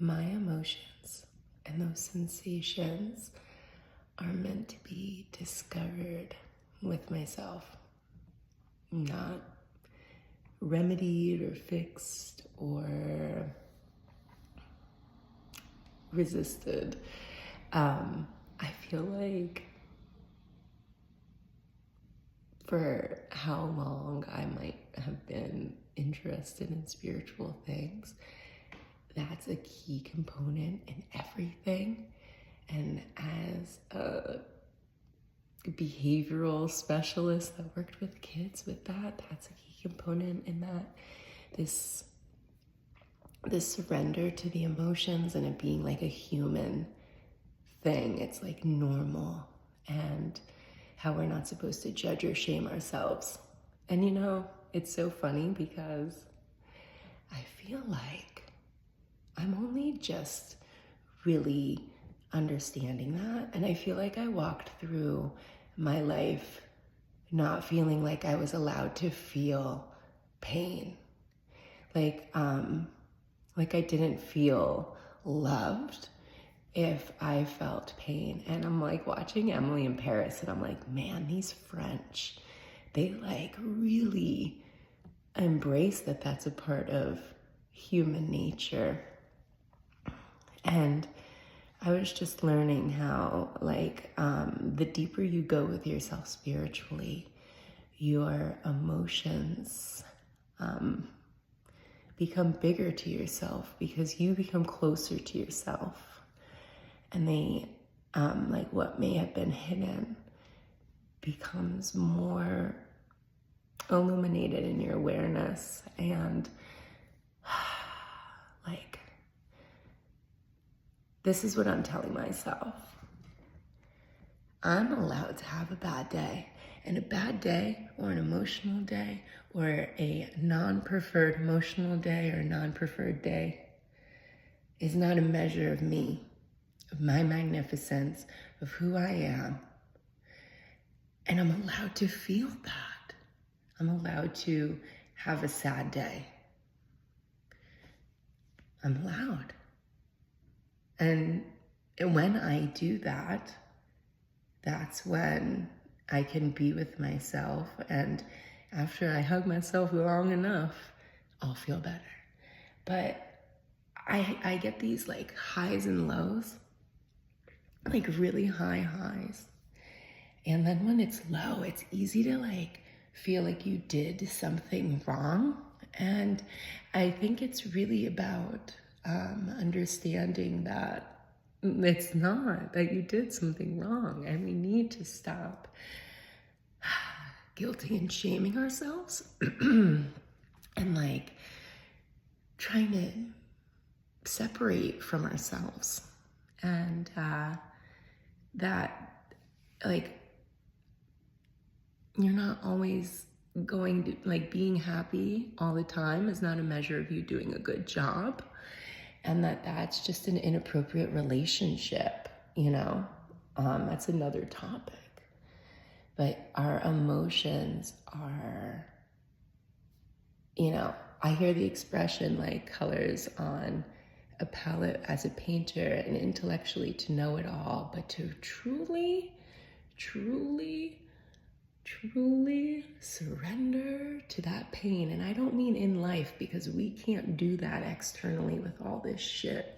my emotions and those sensations are meant to be discovered with myself, not remedied or fixed or resisted. I feel like for how long I might have been interested in spiritual things, that's a key component in everything. And as a behavioral specialist that worked with kids with that, that's a key component in that. This surrender to the emotions and it being like a human thing. It's like normal, and how we're not supposed to judge or shame ourselves. And you know, it's so funny because I feel like I'm only just really understanding that. And I feel like I walked through my life not feeling like I was allowed to feel pain. Like I didn't feel loved if I felt pain. And I'm like watching Emily in Paris and I'm like, man, these French, they like really embrace that that's a part of human nature. And I was just learning how like the deeper you go with yourself spiritually, your emotions become bigger to yourself because you become closer to yourself. And they, like what may have been hidden becomes more illuminated in your awareness. And like, this is what I'm telling myself. I'm allowed to have a bad day. And a bad day or an emotional day or a non-preferred emotional day or non-preferred day is not a measure of me, of my magnificence, of who I am. And I'm allowed to feel that. I'm allowed to have a sad day. I'm allowed. And when I do that, that's when I can be with myself. And after I hug myself long enough, I'll feel better. But I get these like highs and lows, like really high highs. And then when it's low, it's easy to like feel like you did something wrong. And I think it's really about understanding that it's not that you did something wrong, and we need to stop guilting and shaming ourselves and like trying to separate from ourselves. And that like you're not always going to like being happy all the time is not a measure of you doing a good job, and that's just an inappropriate relationship, you know. That's another topic. But our emotions are, you know, I hear the expression like colors on a palette as a painter, and intellectually to know it all, but to truly surrender to that pain. And I don't mean in life, because we can't do that externally with all this shit.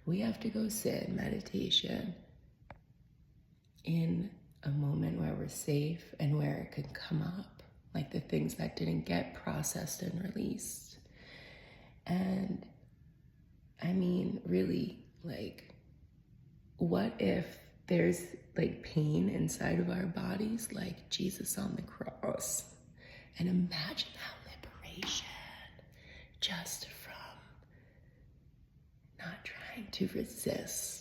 We have to go sit in meditation in a moment where we're safe and where it can come up, like the things that didn't get processed and released. And I mean, really, like, what if there's like pain inside of our bodies, like Jesus on the cross? And imagine how liberation just from not trying to resist